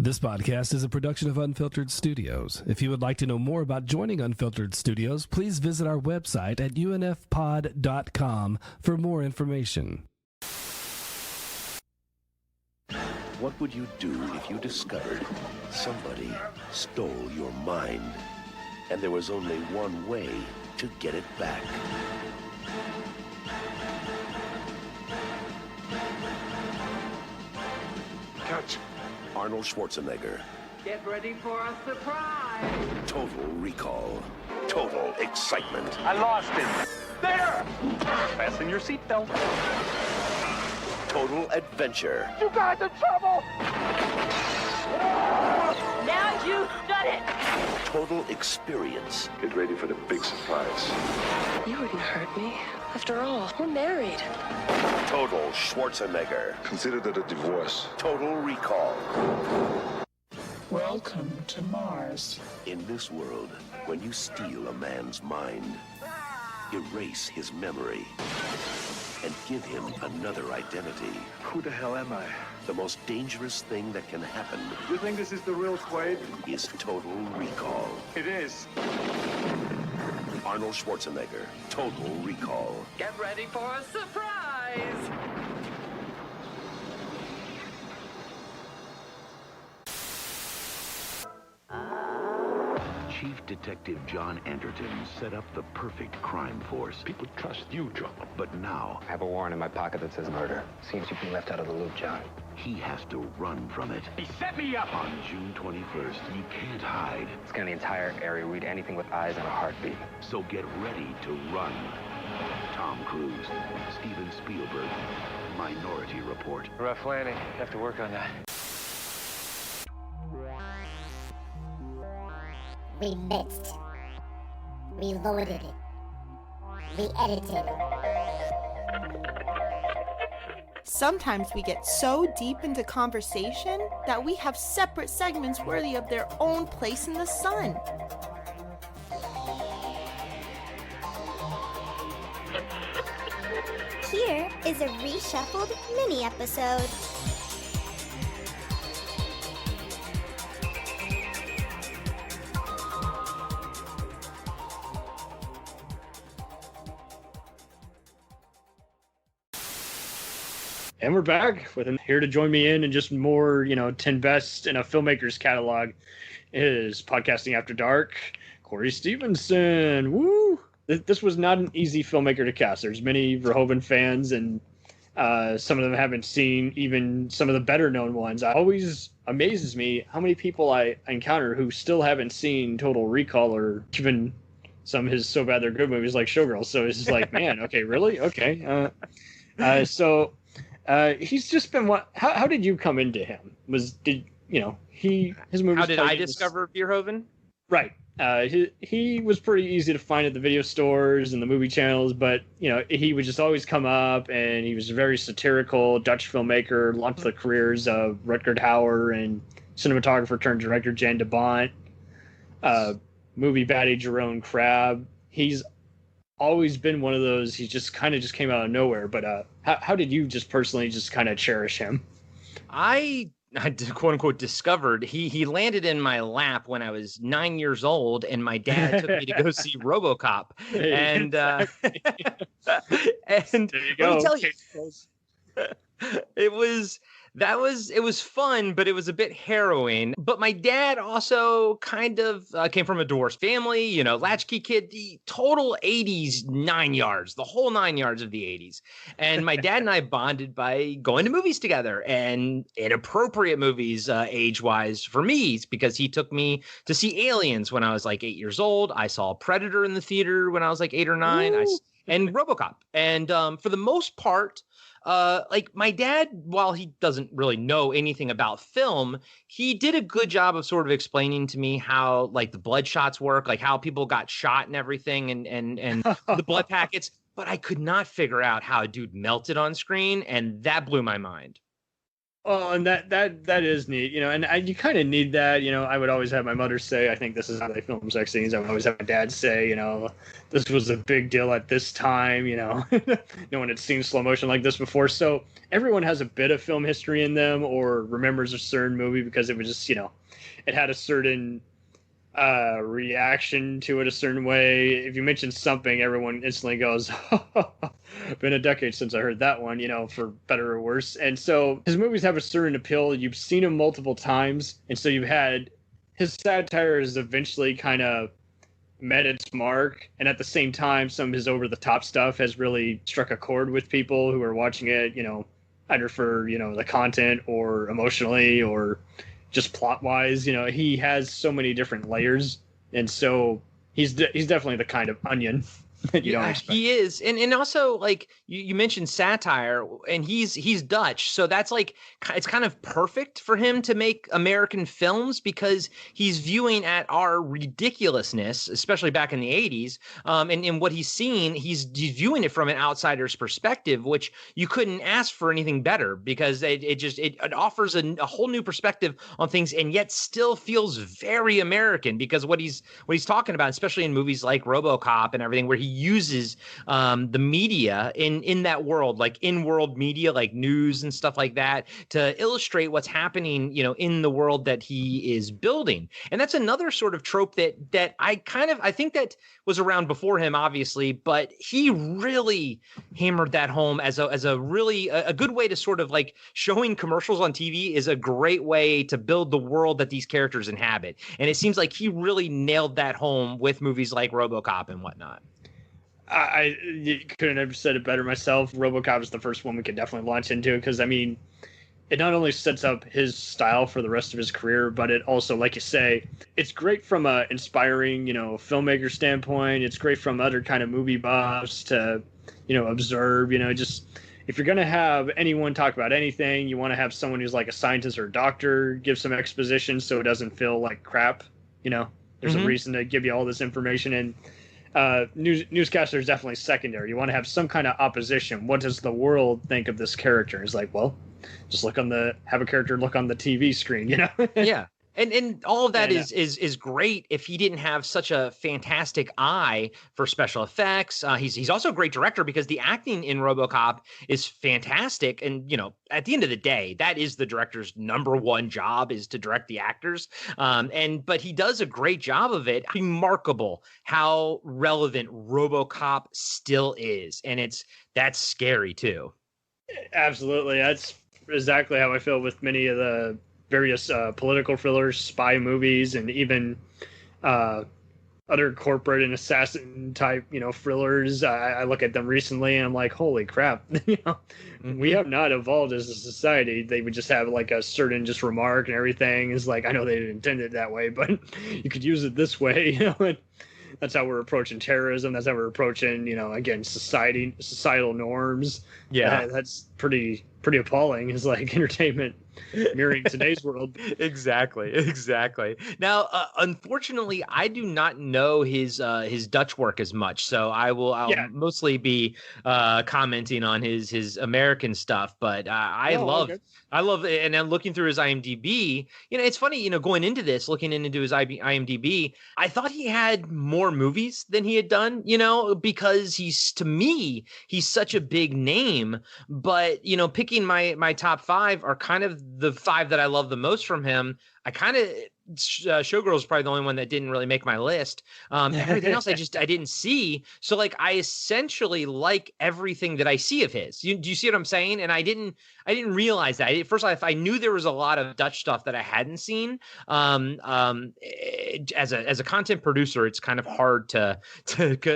This podcast is a production of Unfiltered Studios. If you would like to know more about joining Unfiltered Studios, please visit our website at unfpod.com for more information. What would you do if you discovered somebody stole your mind and there was only one way to get it back? Cut. Arnold Schwarzenegger. Get ready for a surprise. Total Recall. Total excitement. I lost him. There! Fasten your seatbelt. Total adventure. You got into trouble! Now you've done it. Total experience. Get ready for the big surprise. You wouldn't hurt me. After all, we're married. Total Schwarzenegger. Consider that a divorce. Total Recall. Welcome to Mars. In this world, when you steal a man's mind, erase his memory, and give him another identity, Who the hell am I? the most dangerous thing that can happen You think this is the real Quaid? is Total Recall. It is. Arnold Schwarzenegger, Total Recall. Get ready for a surprise. Chief Detective John Anderton set up the perfect crime force. People trust you, John. But now, I have a warrant in my pocket that says murder. Seems you've been left out of the loop, John. he has to run from it. He set me up! On June 21st, you can't hide. Scan the entire area, read anything with eyes and a heartbeat. So get ready to run. Tom Cruise, Steven Spielberg, Minority Report. Rough landing. Have to work on that. We mixed, we loaded it, we edited. Sometimes we get so deep into conversation that we have separate segments worthy of their own place in the sun. Here is a reshuffled mini episode. And we're back with him here to join me in and just more, 10 best in a filmmaker's catalog is Podcasting After Dark, Corey Stevenson. Woo! This was not an easy filmmaker to cast. There's many Verhoeven fans, and some of them haven't seen even some of the better known ones. It always amazes me how many people I encounter who still haven't seen Total Recall or even some of his So Bad They're Good movies like Showgirls. So it's just like, man, okay, really? Okay. He's just been how did you come into him? His movies? How did I discover Verhoeven? Right. He was pretty easy to find at the video stores and the movie channels, but he would just always come up, and he was a very satirical Dutch filmmaker, launched the careers of Rutger Hauer and cinematographer turned director Jan de Bont, movie baddie Jerome Crabb. He's always been one of those. He just kind of came out of nowhere. But how did you just personally just kind of cherish him? I quote unquote discovered he landed in my lap when I was 9 years old, and my dad took me to go see RoboCop. And and there you go. Let me tell you, it was fun, but it was a bit harrowing. But my dad also kind of came from a divorced family, latchkey kid, the total 80s 9 yards, the whole 9 yards of the 80s. And my dad and I bonded by going to movies together, and inappropriate movies age-wise for me, because he took me to see Aliens when I was like 8 years old. I saw Predator in the theater when I was like 8 or 9, and RoboCop. And for the most part, my dad, while he doesn't really know anything about film, he did a good job of sort of explaining to me how the blood shots work, like how people got shot and everything, and the blood packets. But I could not figure out how a dude melted on screen, and that blew my mind. Oh, and that is neat, you know, and you kind of need that, you know. I would always have my mother say, I think this is how they film sex scenes. I would always have my dad say, you know, this was a big deal at this time, you know. No one had seen slow motion like this before. So everyone has a bit of film history in them or remembers a certain movie because it was just, you know, it had a certain reaction to it a certain way. If you mention something, everyone instantly goes, been a decade since I heard that one, you know, for better or worse. And so his movies have a certain appeal. You've seen him multiple times, and so you've had his satire has eventually kind of met its mark, and at the same time some of his over the top stuff has really struck a chord with people who are watching it, you know, either for, you know, the content or emotionally or just plot wise. You know, he has so many different layers, and so he's definitely the kind of onion that you don't expect. He is, and also, like you mentioned satire, and he's Dutch, so that's like, it's kind of perfect for him to make American films because he's viewing at our ridiculousness, especially back in the 80s, and what he's seeing, he's viewing it from an outsider's perspective, which you couldn't ask for anything better because it offers a whole new perspective on things, and yet still feels very American because what he's talking about, especially in movies like RoboCop and everything, where he uses the media in that world, like in-world media, like news and stuff like that, to illustrate what's happening, you know, in the world that he is building. And that's another sort of trope that I think that was around before him, obviously, but he really hammered that home as a really a good way to sort of like showing commercials on TV is a great way to build the world that these characters inhabit. And it seems like he really nailed that home with movies like RoboCop and whatnot. I couldn't have said it better myself. RoboCop is the first one we could definitely launch into because, I mean, it not only sets up his style for the rest of his career, but it also, like you say, it's great from a inspiring, you know, filmmaker standpoint. It's great from other kind of movie buffs to, you know, observe, you know, just if you're going to have anyone talk about anything, you want to have someone who's like a scientist or a doctor give some exposition so it doesn't feel like crap, you know. There's a reason to give you all this information, and newscaster is definitely secondary. You want to have some kind of opposition. What does the world think of this character? It's like, well, just have a character look on the TV screen, you know? Yeah. And all of that is great if he didn't have such a fantastic eye for special effects. He's also a great director because the acting in RoboCop is fantastic. And, you know, at the end of the day, that is the director's number one job, is to direct the actors. But he does a great job of it. Remarkable how relevant RoboCop still is. And that's scary too. Absolutely. That's exactly how I feel with many of the various political thrillers, spy movies, and even other corporate and assassin type, you know, thrillers. I look at them recently and I'm like, holy crap, you know, we have not evolved as a society. They would just have like a certain just remark and everything is like, I know they didn't intend it that way, but you could use it this way, you know. And that's how we're approaching terrorism. That's how we're approaching, you know, again, societal norms. Yeah, that's pretty appalling. Is like entertainment mirroring today's world. Exactly. Now, unfortunately, I do not know his Dutch work as much, so I'll mostly be commenting on his American stuff. But I love it. And then looking through his IMDb, you know, it's funny, you know, going into this, looking into his IMDb, I thought he had more movies than he had done, you know, because to me, he's such a big name. But, you know, picking my top 5 are kind of the 5 that I love the most from him. Showgirls is probably the only one that didn't really make my list. Everything else I didn't see. So like I essentially like everything that I see of his. Do you see what I'm saying? And I didn't realize that. At first, I knew there was a lot of Dutch stuff that I hadn't seen. As a content producer, it's kind of hard to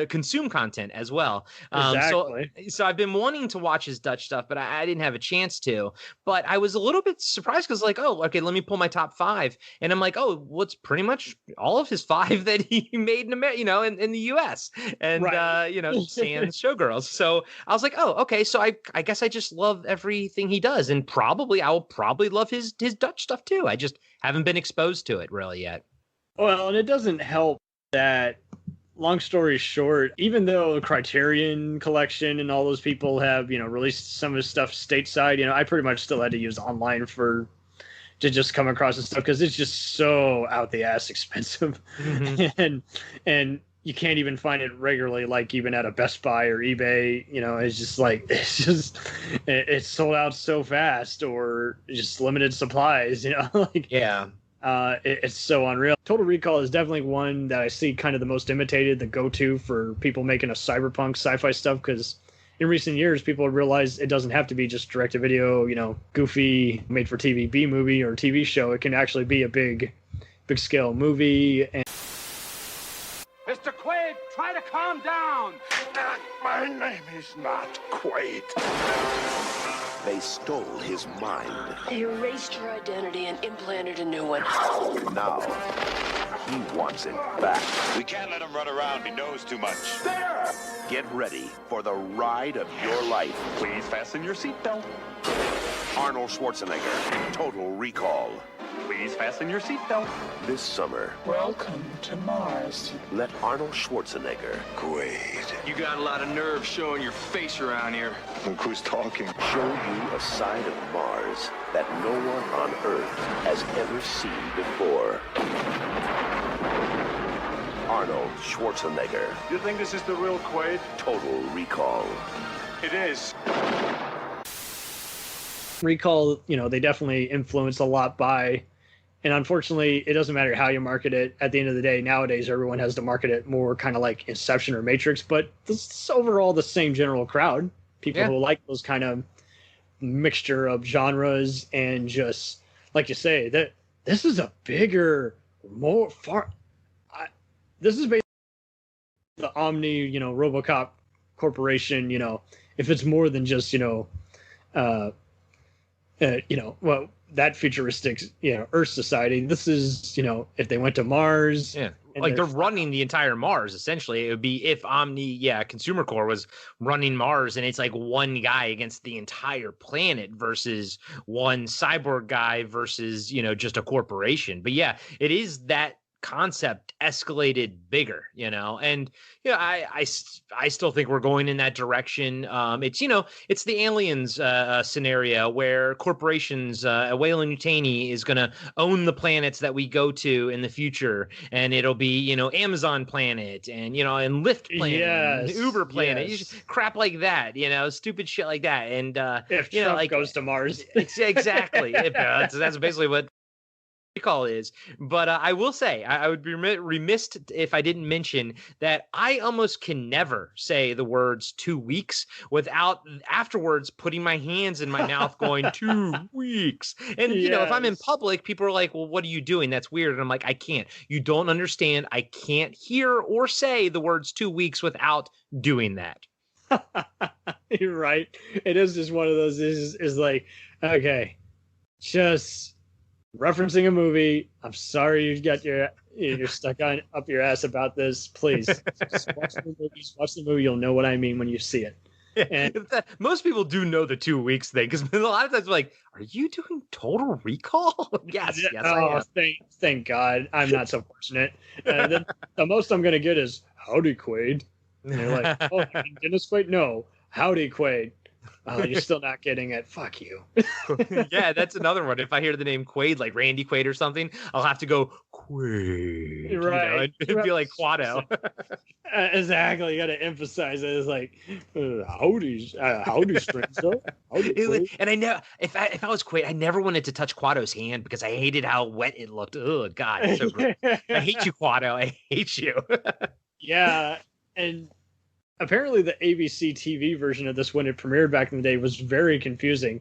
consume content as well. Exactly. So I've been wanting to watch his Dutch stuff, but I didn't have a chance to. But I was a little bit surprised because like, oh, okay, let me pull my top 5, and I'm like, oh, what's pretty much all of his 5 that he made in America, you know, in the U.S. and right. You know, sans Showgirls. So I was like, oh, okay, so I guess I just love everything he does, and I will probably love his Dutch stuff too. I just haven't been exposed to it really yet. Well, and it doesn't help that long story short, even though the Criterion Collection and all those people have, released some of his stuff stateside, I pretty much still had to use online to just come across this stuff because it's just so out the ass expensive. Mm-hmm. and you can't even find it regularly, like even at a Best Buy or eBay. It's just like it's sold out so fast, or just limited supplies. Yeah. It's so unreal. Total Recall is definitely one that I see kind of the most imitated, the go-to for people making a cyberpunk sci-fi stuff, because in recent years people have realized it doesn't have to be just direct-to-video, goofy made-for-TV B movie or TV show. It can actually be a big scale movie. And Mr. Quaid, try to calm down. My name is not Quaid. They stole his mind. They erased your identity and implanted a new one. Now, he wants it back. We can't let him run around. He knows too much. There! Get ready for the ride of your life. Please fasten your seatbelt. Arnold Schwarzenegger, Total Recall. Please fasten your seatbelt. This summer, welcome to Mars. let Arnold Schwarzenegger, You got a lot of nerve showing your face around here. look who's talking, show you a side of Mars that no one on Earth has ever seen before. Arnold Schwarzenegger. You think this is the real Quaid? Total Recall. It is. Recall, they definitely influenced a lot by, and unfortunately, it doesn't matter how you market it. At the end of the day, nowadays, everyone has to market it more kind of like Inception or Matrix, but this is overall the same general crowd. People who like those kind of mixture of genres, and just, like you say, that this is a bigger, more far. This is basically the Omni, RoboCop corporation, if it's more than just, that futuristic, Earth society. This is, if they went to Mars. Yeah. Like they're running the entire Mars, essentially. It would be if Omni, Consumer Core was running Mars, and it's like one guy against the entire planet versus one cyborg guy versus, just a corporation. But yeah, it is that concept escalated bigger, and I still think we're going in that direction. It's the Aliens scenario where corporations, Weyland-Yutani is going to own the planets that we go to in the future, and it'll be Amazon planet and and Lyft planet, and Uber planet, crap like that, stupid shit like that. And if Trump goes to Mars, exactly. That's basically what Recall is. But I will say, I would be remiss if I didn't mention that I almost can never say the words 2 weeks without afterwards putting my hands in my mouth going 2 weeks. And if I'm in public, people are like, well, what are you doing? That's weird. And I'm like, I can't. You don't understand. I can't hear or say the words 2 weeks without doing that. You're right. It is just one of those is like, okay, just referencing a movie. I'm sorry you're stuck up your ass about this. Please just watch the movie. You'll know what I mean when you see it. And most people do know the 2 weeks thing, because a lot of times they're like, are you doing Total Recall? yes, I am. Thank God I'm not so fortunate. The most I'm going to get is howdy Quaid. And they're like, oh, Dennis Quaid? No, howdy Quaid. You're still not getting it. Fuck you. Yeah, that's another one. If I hear the name Quaid, like Randy Quaid or something, I'll have to go Quaid. Right. It'd be like Quado. Exactly. You got to emphasize it. It's like, howdy, stranger. And I know if I was Quaid, I never wanted to touch Quado's hand because I hated how wet it looked. Oh God, it's so gross. I hate you, Quado. I hate you. Yeah, and apparently the ABC TV version of this, when it premiered back in the day, was very confusing.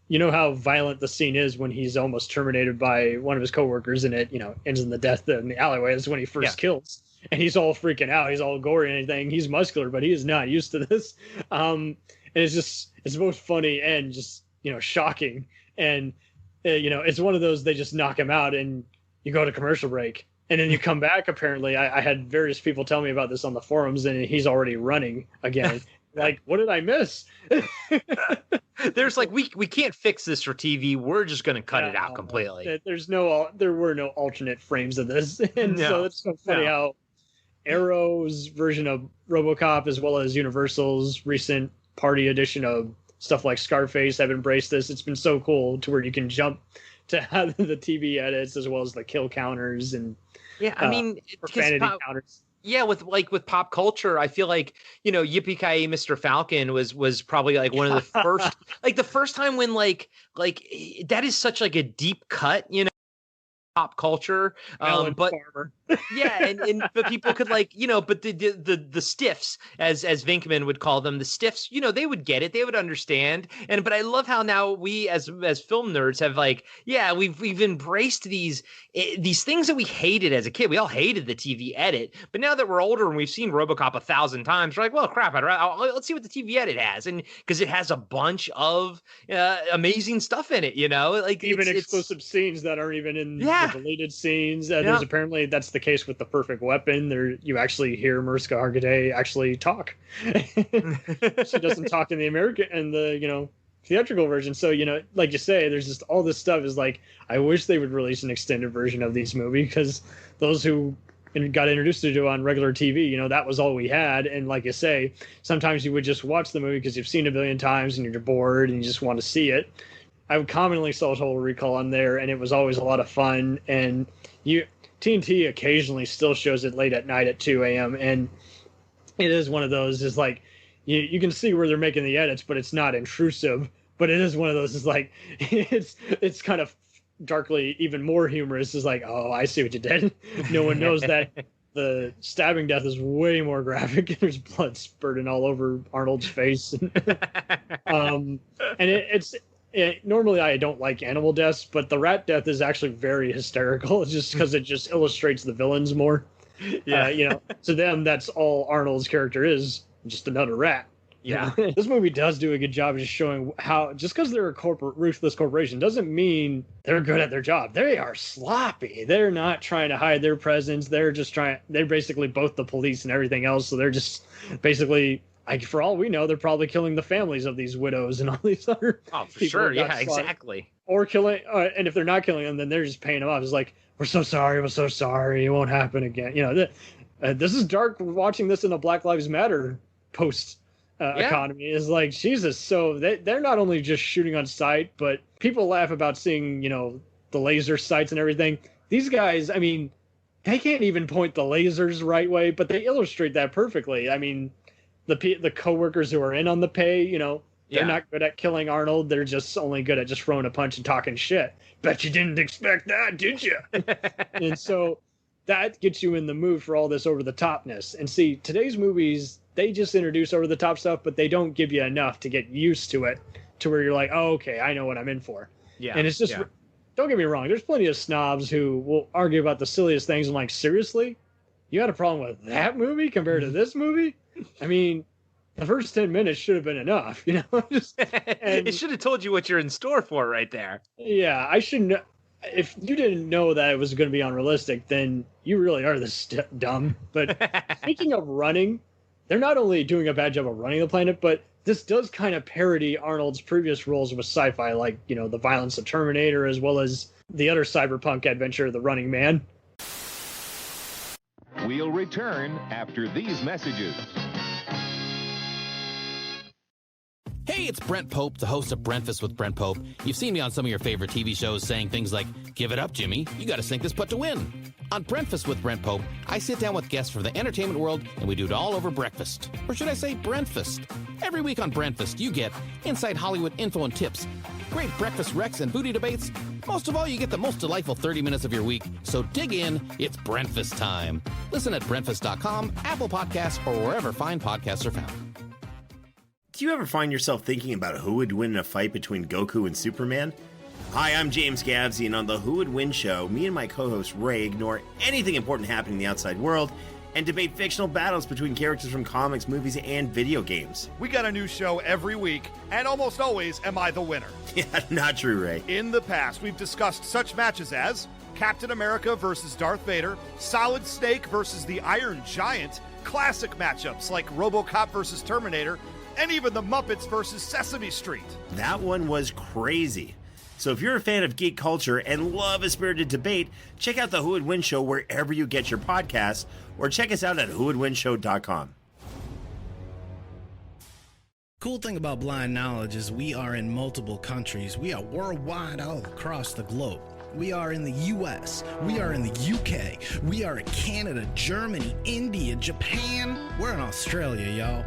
You know how violent the scene is when he's almost terminated by one of his coworkers, and it, ends in the death in the alleyway. That's when he first kills, and he's all freaking out. He's all gory and anything. He's muscular, but he is not used to this. And it's both funny and just, shocking. And, it's one of those, they just knock him out and you go to commercial break. And then you come back, apparently. I had various people tell me about this on the forums, and he's already running again. Like, what did I miss? There's like, we can't fix this for TV. We're just going to cut it out completely. There were no alternate frames of this. And so it's so funny how Arrow's version of RoboCop, as well as Universal's recent party edition of stuff like Scarface, have embraced this. It's been so cool to where you can jump to have the TV edits as well as the kill counters and profanity counters. Yeah, with pop culture, I feel like, Yippee-ki-yay, Mr. Falcon was probably like one of the first, like the first time when like that is such like a deep cut, pop culture. But Farmer. Yeah, but people could but the stiffs, as Venkman would call them, the stiffs, they would get it, they would understand. But I love how now we as film nerds have we've embraced these things that we hated as a kid. We all hated the TV edit, but now that we're older and we've seen RoboCop 1,000 times, we're like, well, crap, let's see what the TV edit has, and because it has a bunch of amazing stuff in it, like even exclusive scenes that aren't even in the deleted scenes. There's apparently that's the case with The Perfect Weapon. There you actually hear Mariska Hargitay actually talk. She doesn't talk in the American and the theatrical version. So like you say, there's just all this stuff is like, I wish they would release an extended version of these movies, because those who got introduced to it on regular TV, that was all we had. And like you say, sometimes you would just watch the movie because you've seen it a billion times and you're bored and you just want to see it. I commonly saw Total Recall on there, and it was always a lot of fun. And TNT occasionally still shows it late at night at 2 a.m. And it is one of those, is like, you can see where they're making the edits, but it's not intrusive. But it is one of those, is like, it's kind of darkly even more humorous. Is like, oh, I see what you did. No one knows that the stabbing death is way more graphic. There's blood spurting all over Arnold's face. And normally I don't like animal deaths, but the rat death is actually very hysterical, just because it just illustrates the villains more. Yeah. To them, that's all Arnold's character is, just another rat. Yeah. This movie does do a good job of just showing how, just because they're a ruthless corporation doesn't mean they're good at their job. They are sloppy. They're not trying to hide their presence. They're basically both the police and everything else. So they're just basically, for all we know, they're probably killing the families of these widows and all these other people. For sure. Yeah, exactly. Or killing, and if they're not killing them, then they're just paying them off. It's like, we're so sorry. It won't happen again. This is dark watching this in a Black Lives Matter post economy. Is like, Jesus. So they're not only just shooting on sight, but people laugh about seeing, the laser sights and everything. These guys, I mean, they can't even point the lasers the right way, but they illustrate that perfectly. I mean, the coworkers who are in on the pay, they're not good at killing Arnold. They're just only good at just throwing a punch and talking shit. Bet you didn't expect that, did you? And so that gets you in the mood for all this over-the-topness. And see, today's movies, they just introduce over-the-top stuff, but they don't give you enough to get used to it, to where you're like, oh, okay, I know what I'm in for. Yeah. And it's just, don't get me wrong, there's plenty of snobs who will argue about the silliest things. I'm like, seriously? You had a problem with that movie compared to this movie? I mean, the first 10 minutes should have been enough, it should have told you what you're in store for right there. Yeah, I shouldn't. If you didn't know that it was going to be unrealistic, then you really are this dumb. But speaking of running, they're not only doing a bad job of running the planet, but this does kind of parody Arnold's previous roles with sci-fi, like, the violence of Terminator, as well as the other cyberpunk adventure, The Running Man. We'll return after these messages. Hey, it's Brent Pope, the host of Breakfast with Brent Pope. You've seen me on some of your favorite TV shows saying things like, give it up, Jimmy, you gotta sink this putt to win. On Breakfast with Brent Pope, I sit down with guests from the entertainment world and we do it all over breakfast. Or should I say Brentfast? Every week on Brentfast, you get inside Hollywood info and tips, great breakfast recs and booty debates. Most of all, you get the most delightful 30 minutes of your week. So dig in, it's Brentfast time. Listen at Brentfast.com, Apple Podcasts, or wherever fine podcasts are found. Do you ever find yourself thinking about who would win in a fight between Goku and Superman? Hi, I'm James Gavsey, and on the Who Would Win show, me and my co-host Ray ignore anything important happening in the outside world and debate fictional battles between characters from comics, movies, and video games. We got a new show every week, and almost always am I the winner. Yeah, not true, Ray. In the past, we've discussed such matches as Captain America versus Darth Vader, Solid Snake versus the Iron Giant, classic matchups like RoboCop versus Terminator, and even the Muppets versus Sesame Street. That one was crazy. So if you're a fan of geek culture and love a spirited debate, check out the Who Would Win Show wherever you get your podcasts, or check us out at whowouldwinshow.com. Cool thing about Blind Knowledge is we are in multiple countries. We are worldwide all across the globe. We are in the US, we are in the UK, we are in Canada, Germany, India, Japan. We're in Australia, y'all.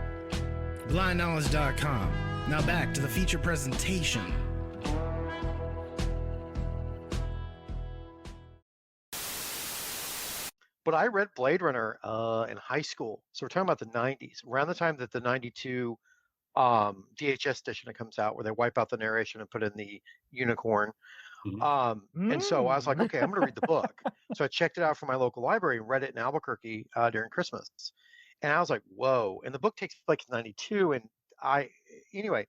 BlindKnowledge.com. Now back to the feature presentation. But I read Blade Runner in high school. So we're talking about the 90s, around the time that the 92 VHS edition comes out, where they wipe out the narration and put in the unicorn. And so I was like, okay, I'm going to read the book. So I checked it out from my local library and read it in Albuquerque during Christmas. And I was like, whoa. And the book takes like 92. And anyway,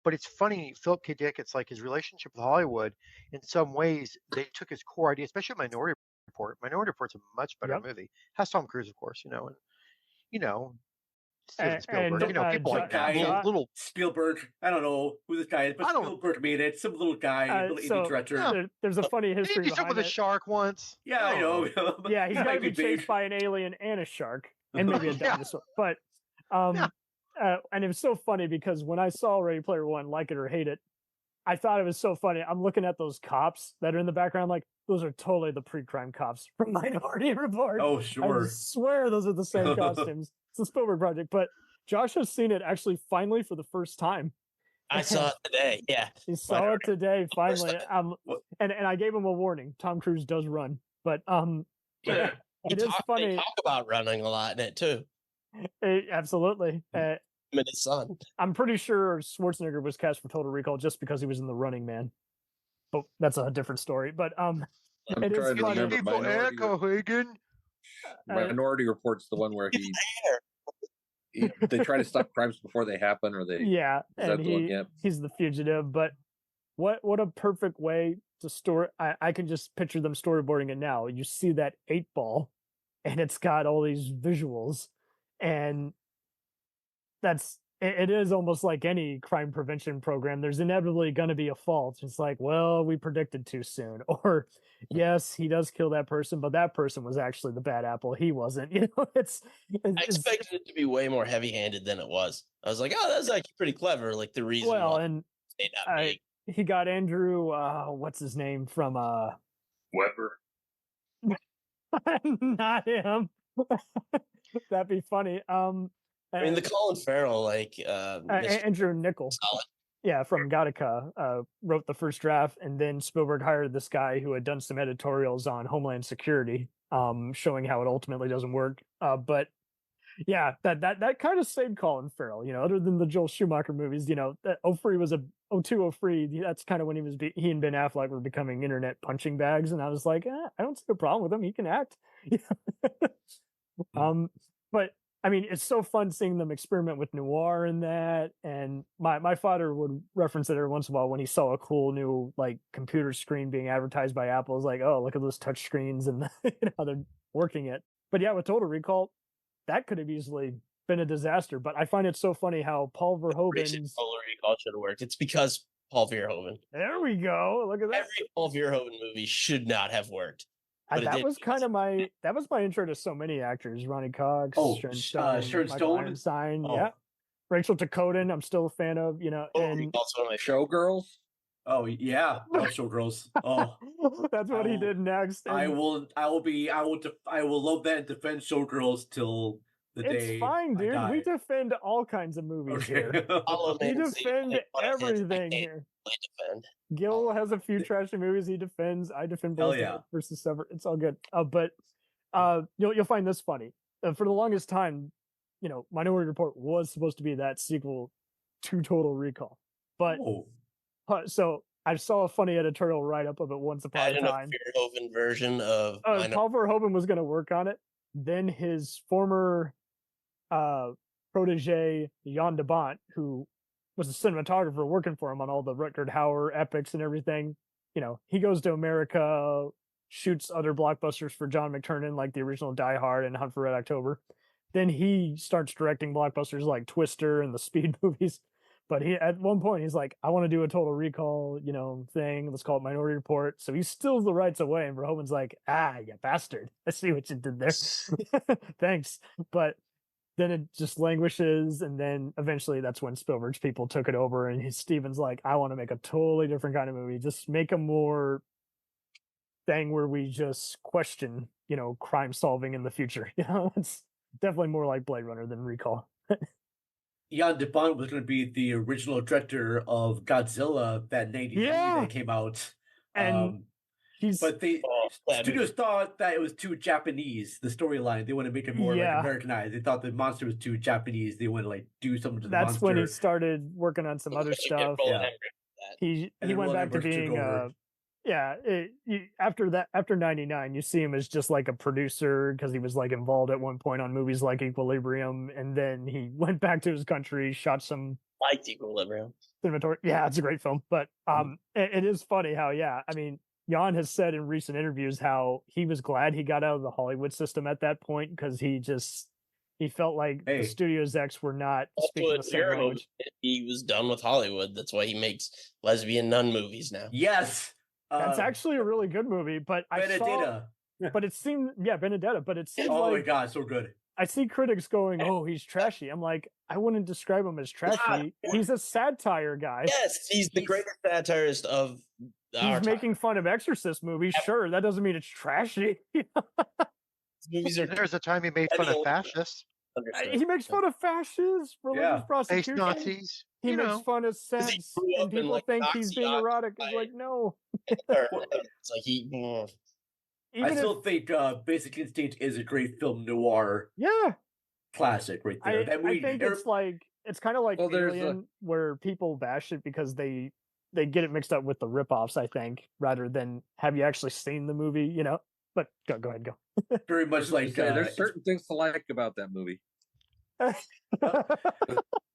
but it's funny, Philip K. Dick, it's like his relationship with Hollywood, in some ways, they took his core idea, especially Minority Report. Minority Report's a much better movie. Has Tom Cruise, of course, and Steven Spielberg, people like that. Little Spielberg, I don't know who this guy is, but Spielberg made it. Some little guy, little indie director. There's a funny history behind with a shark once. Yeah, I know. Yeah, he's got to be chased by an alien and a shark, and maybe a dinosaur. But and it was so funny because when I saw Ready Player One, like it or hate it, I thought it was so funny. I'm looking at those cops that are in the background, like, those are totally the pre-crime cops from Minority Report. Oh, sure. I swear those are the same costumes. It's a Spielberg project, but Josh has seen it actually finally for the first time. I saw it today. Yeah. He saw it today, finally. And I gave him a warning. Tom Cruise does run, but it is funny. They talk about running a lot in it too. Absolutely. And his son. I'm pretty sure Schwarzenegger was cast for Total Recall just because he was in The Running Man. But that's a different story. But it is funny. Minority Report's the one where they try to stop crimes before they happen, or they he's the fugitive. But what a perfect way to store. I can just picture them storyboarding it now. You see that 8-ball, and it's got all these visuals, and it is almost like any crime prevention program. There's inevitably going to be a fault. It's like, well, we predicted too soon, or yes, he does kill that person, but that person was actually the bad apple. He wasn't. I expected it to be way more heavy-handed than it was. I was like, oh, that's actually pretty clever. Like the reason. Well, and he got Andrew. What's his name from? Weber. Not him. That'd be funny. I mean, the Colin Farrell, Andrew Nichols. Solid. Yeah, from Gattaca, wrote the first draft, and then Spielberg hired this guy who had done some editorials on Homeland Security, showing how it ultimately doesn't work. But yeah, that kind of saved Colin Farrell. Other than the Joel Schumacher movies, that 03 was 02, 03. That's kind of when he and Ben Affleck were becoming internet punching bags, and I was like, I don't see a problem with him. He can act. But I mean, it's so fun seeing them experiment with noir in that. And my father would reference it every once in a while when he saw a cool new computer screen being advertised by Apple. It's like, oh, look at those touch screens and how they're working it. But yeah, with Total Recall, that could have easily been a disaster. But I find it so funny how Paul Verhoeven's Total Recall should have worked. It's because Paul Verhoeven. There we go. Look at that. Every Paul Verhoeven movie should not have worked. That was my intro to so many actors. Ronnie Cox, Sharon Stone, Einstein, yeah. Rachel Ticotin, I'm still a fan of, and also one of my Showgirls. Oh yeah, Showgirls. Oh, that's what he did next. I will love that and defend Showgirls till the day. It's fine, dude. We defend all kinds of movies here. We defend everything here. Gil has a few trashy movies he defends. I defend both versus Sever. It's all good. But you'll find this funny. For the longest time, Minority Report was supposed to be that sequel to Total Recall. But so I saw a funny editorial write-up of it once upon a time. Verhoeven version of Paul Verhoeven was going to work on it. Then his former protege, Jan de Bont, who was a cinematographer working for him on all the Rutger Hauer epics and everything. He goes to America, shoots other blockbusters for John McTiernan, like the original Die Hard and Hunt for Red October. Then he starts directing blockbusters like Twister and the Speed movies. But at one point he's like, I want to do a Total Recall, thing. Let's call it Minority Report. So he steals the rights away, and Verhoeven's like, you bastard. I see what you did there. Thanks. But then it just languishes, and then eventually that's when Spielberg's people took it over, and Steven's like, I want to make a totally different kind of movie. Just make a more thing where we just question, crime solving in the future. It's definitely more like Blade Runner than Recall. Jan de Bont was going to be the original director of Godzilla, that 93 that came out. And but the studios thought that it was too Japanese, the storyline. They want to make it more like Americanized. They thought the monster was too Japanese. They want to do something to the monster. That's when he started working on some other stuff. He went back to being after 99, you see him as just like a producer, because he was like involved at one point on movies like Equilibrium, and then he went back to his country, shot some liked Equilibrium. Cinematography. Yeah, it's a great film. But it is funny how Jan has said in recent interviews how he was glad he got out of the Hollywood system at that point, because he felt like the studio execs were not speaking the same language. He was done with Hollywood. That's why he makes lesbian nun movies now. Yes. That's actually a really good movie, but Benedetta. But it seemed, Benedetta, but it seems oh my God, so good. I see critics going, oh, he's trashy. I'm like, I wouldn't describe him as trashy. He's a satire guy. Yes, he's the greatest satirist of our He's making fun of Exorcist movies. Sure, that doesn't mean it's trashy. Movies are. There's a time he made fun of fascists. He makes fun of fascists, religious prosecution. Nazis. He makes fun of sex, and people think he's being erotic. It's like, no. It's like I still think Basic Instinct is a great film noir. Yeah. Classic right there. I think it's kind of like Alien, where people bash it because they get it mixed up with the ripoffs, I think, rather than have you actually seen the movie, But go ahead. Very much like there's certain things to like about that movie.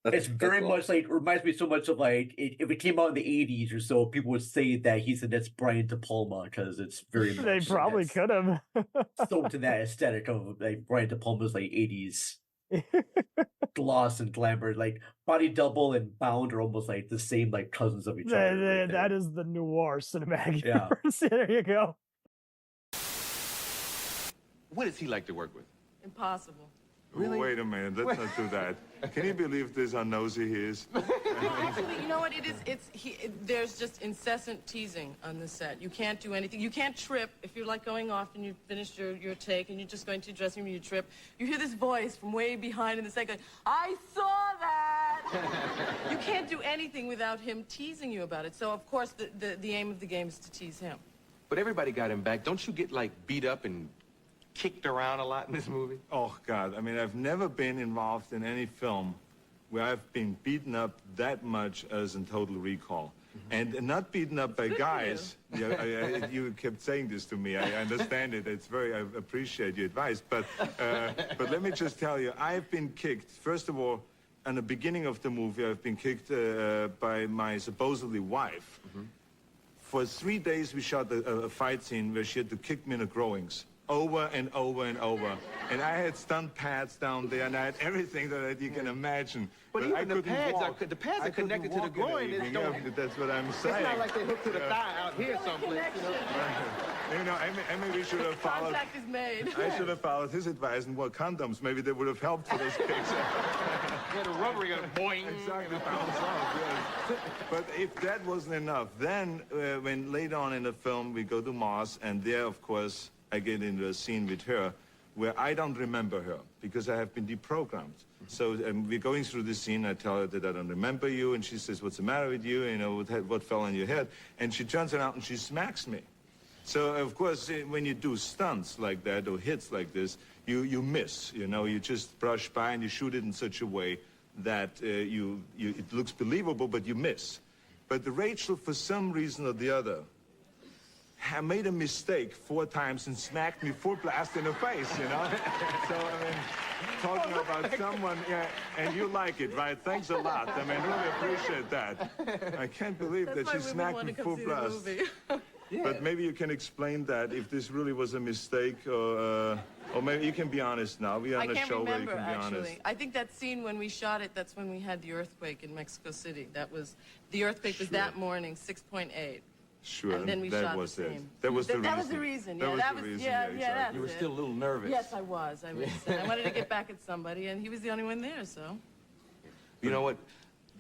It's very much like, reminds me so much of like if it came out in the 80s or so, people would say that he's the next Brian De Palma, because it's very much they probably could have so to that aesthetic of like Brian De Palma's like 80s gloss and glamour. Like Body Double and Bound are almost like the same like cousins of each other. That is the noir cinematic universe. There you go. What does he like to work with? Impossible. Really? Wait a minute, let's not do that. Can you believe this how nosy he is? No, actually, you know what it is? There's just incessant teasing on the set. You can't do anything. You can't trip if you're like going off and you've finished your take and you're just going to the dressing room, you trip. You hear this voice from way behind in the set going, I saw that! You can't do anything without him teasing you about it. So, of course, the aim of the game is to tease him. But everybody got him back. Don't you get, like, beat up and kicked around a lot in this movie? Oh, God. I mean, I've never been involved in any film where I've been beaten up that much as in Total Recall. And not beaten up by guys. You kept saying this to me. I understand it. I appreciate your advice. But let me just tell you, I've been kicked. First of all, in the beginning of the movie, I've been kicked by my supposedly wife. For 3 days, we shot a fight scene where she had to kick me in the groins. Over and over and over. And I had stunt pads down there, and I had everything that you can imagine. But even the pads are connected to the groin. That's what I'm saying. It's not like they hook to the thigh out here someplace. Maybe we should have followed. Contact is made. I should have followed his advice and wore condoms. Maybe they would have helped for those kicks. Yeah, the rubber, you got boing. Exactly, bounce off, yes. But if that wasn't enough, then when later on in the film we go to Mars, and there, of course, I get into a scene with her where I don't remember her because I have been deprogrammed. So we're going through this scene. I tell her that I don't remember you, and she says, "What's the matter with you? You know, what fell on your head?" And she turns around and she smacks me. So of course, when you do stunts like that or hits like this, you miss. You know, you just brush by and you shoot it in such a way that it looks believable, but you miss. But Rachel, for some reason or the other, I made a mistake 4 times and smacked me full blast in the face, you know? So, I mean, talking about someone, and you like it, right? Thanks a lot. I mean, really appreciate that. I can't believe that she smacked me full blast. But maybe you can explain that if this really was a mistake, or maybe you can be honest now. We are on a show where you can be honest. I think that scene when we shot it, that's when we had the earthquake in Mexico City. The earthquake was that morning, 6.8. Sure, and then we that shot was the it. same. That was the reason. That was the reason. That Yeah, was that the was. reason. Yeah, Exactly. that's You were it. still a little nervous. Yes, I was. I wanted to get back at somebody, and he was the only one there. So. You know what?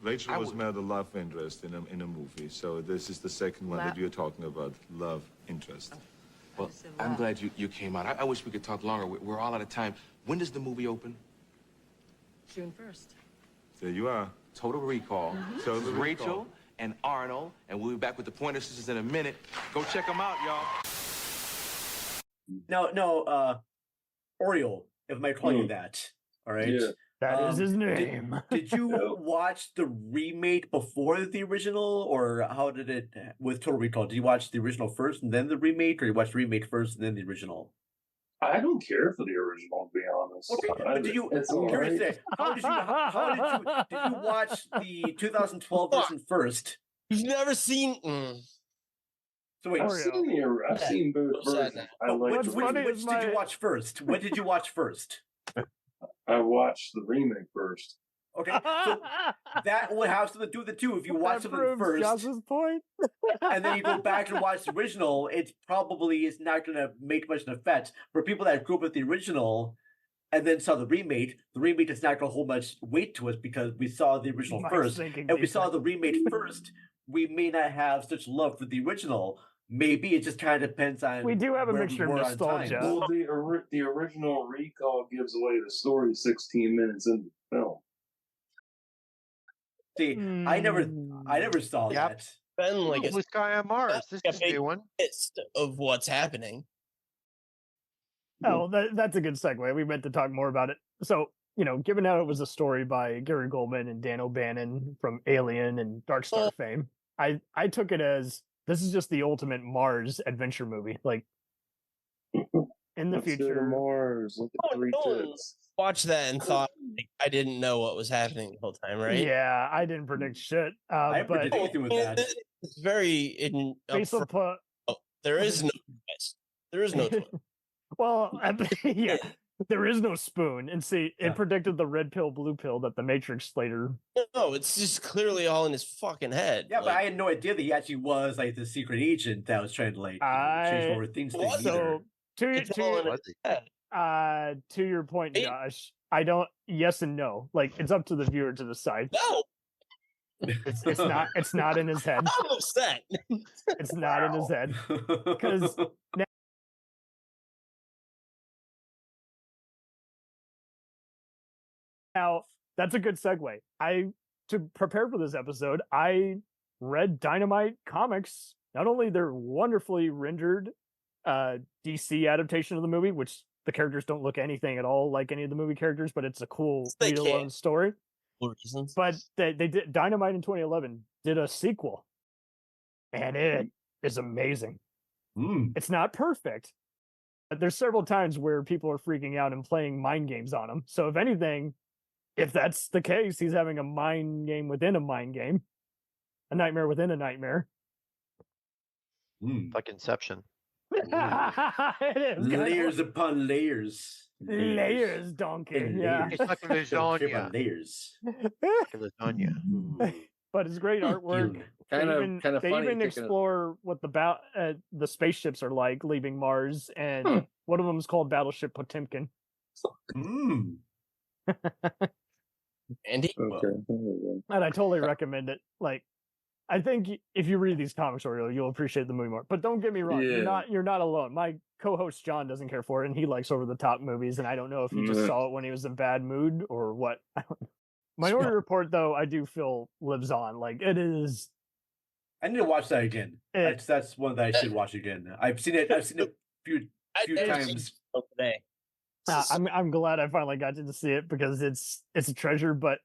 Rachel was made a love interest in a movie, so this is the second one that you're talking about, love interest. Well, I'm glad you came out. I wish we could talk longer. We're all out of time. When does the movie open? June 1st. There you are. Total Recall. So This is Rachel and Arnold, and we'll be back with the Pointer Sisters in a minute. Go check them out, y'all. No, Oriole, if I call you that, all right? Yeah. That is his name. Did you watch the remake before the original, or how did it with Total Recall? Did you watch the original first and then the remake, or you watched the remake first and then the original? I don't care for the original, to be honest. Okay, but did you? I'm curious today. How did you watch the 2012 version first? You've never seen. So wait, I've seen both versions. Which did you watch first? When did you watch first? I watched the remake first. Okay, so that would have something to do with it too. If you watch something first, Josh's point, and then you go back and watch the original, it probably is not going to make much of an effect. For people that grew up with the original and then saw the remake is not going to hold much weight to us because we saw the original first, and we saw the remake first. We may not have such love for the original. Maybe it just kind of depends on. We do have a mixture of nostalgia. Well, the original Recall gives away the story 16 minutes into the film. See, I never saw that. Been like Blue Sky on Mars. This is a new one. Of what's happening. Oh, that's a good segue. We meant to talk more about it. So, given how it was a story by Gary Goldman and Dan O'Bannon from Alien and Dark Star fame, I took it as this is just the ultimate Mars adventure movie. Like, in the future. Mars, look at three tits. Watched that and thought I didn't know what was happening the whole time, right? Yeah, I didn't predict shit. I but predicted anything with that. It's very there is no twist. There is no twist. Well, yeah, there is no spoon. And see, it predicted the red pill, blue pill that the Matrix later. No, it's just clearly all in his fucking head. Yeah, but I had no idea that he actually was like the secret agent that was trying to change over things. So to your point, Josh, I don't. Yes and no. Like it's up to the viewer to decide. No, it's not in his head. I'm upset. It's not in his head because now that's a good segue. To prepare for this episode, I read Dynamite comics. Not only their wonderfully rendered DC adaptation of the movie, which the characters don't look anything at all like any of the movie characters, but it's a cool read-alone story. Reasons. But they did Dynamite in 2011 did a sequel, and it is amazing. It's not perfect, but there's several times where people are freaking out and playing mind games on him. So if anything, if that's the case, he's having a mind game within a mind game, a nightmare within a nightmare. Like Inception. It is layers upon layers. Layers, donkey. Yeah. It's like lasagna. Layers. Like lasagna. But it's great artwork. They even explore what the spaceships are like leaving Mars, and one of them is called Battleship Potemkin. Andy? Okay. And I totally recommend it. Like, I think if you read these comics, Oriole, you'll appreciate the movie more. But don't get me wrong, you're not alone. My co-host John doesn't care for it, and he likes over-the-top movies, and I don't know if he just saw it when he was in bad mood or what. I don't know. Minority Report, though, I do feel lives on. Like, it is... I need to watch that again. That's one that I should watch again. I've seen it a few times. Today. I'm glad I finally got to see it because it's a treasure, but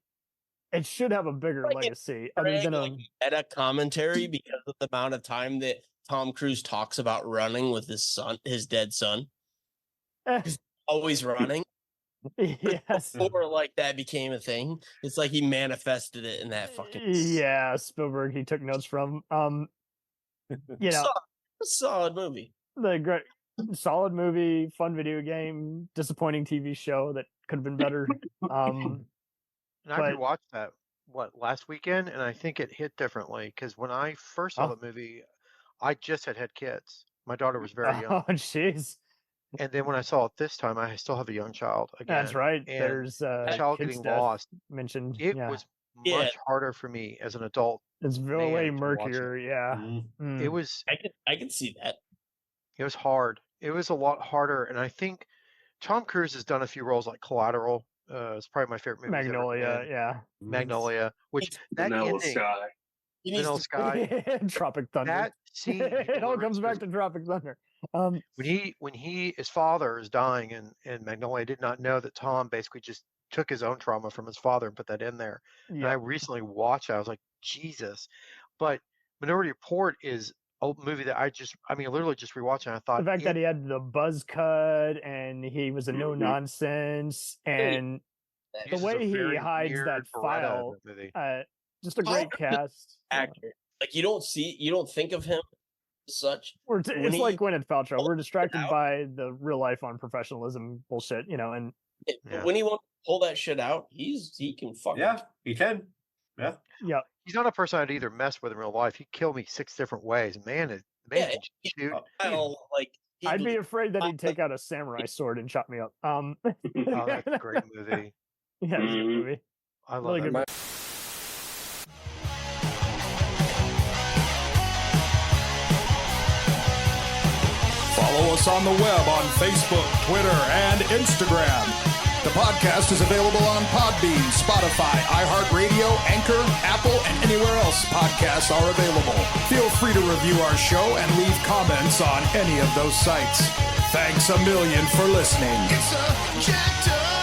it should have a bigger legacy. Other than meta commentary because of the amount of time that Tom Cruise talks about running with his dead son. He's always running. Yes. Before like that became a thing, it's like he manifested it in that fucking. Yeah, Spielberg. He took notes from. A solid movie. The great, solid movie, fun video game, disappointing TV show that could have been better. And I But- rewatched that last weekend, and I think it hit differently because when I first saw Oh. the movie, I just had kids. My daughter was very young, Oh, jeez. and then when I saw it this time, I still have a young child again. That's right. And There's child kid's getting death lost. mentioned. It yeah. was Yeah. much harder for me as an adult. It's man way to watch murkier. Yeah. Mm-hmm. It was I can see that. it was hard. It was a lot harder, and I think Tom Cruise has done a few roles like Collateral. It's probably my favorite movie. Magnolia. Yeah. Magnolia, which that Vanilla ending, Sky. He needs Vanilla to- Sky. Tropic Thunder. That scene, he it all delivers comes back his- to Tropic Thunder. when his father is dying in Magnolia, I did not know that Tom basically just took his own trauma from his father and put that in there. And I Yeah. recently watched it. I was like, Jesus. But Minority Report is a movie that I literally just rewatched, and I thought The fact that he had the buzz cut and he was a no nonsense and the uses a way he very hides weird that Beretta in file, that movie. just a great cast. Actor. Like you don't think of him as such. When It's he- like Gwyneth Paltrow. We're distracted by the real life on professionalism bullshit, and But when he wants to pull that shit out, he can fucking he can. Yeah. yeah. He's not a person I'd either mess with in real life. He'd kill me 6 different ways. Man, the man can shoot. like I'd be afraid that he'd take out a samurai sword and chop me up. Oh, that's a great movie. Yeah, it's a good movie. I love Really that good movie. Follow us on the web on Facebook, Twitter, and Instagram. The podcast is available on Podbean, Spotify, iHeartRadio, Anchor, Apple, and anywhere else podcasts are available. Feel free to review our show and leave comments on any of those sites. Thanks a million for listening. It's a jacked up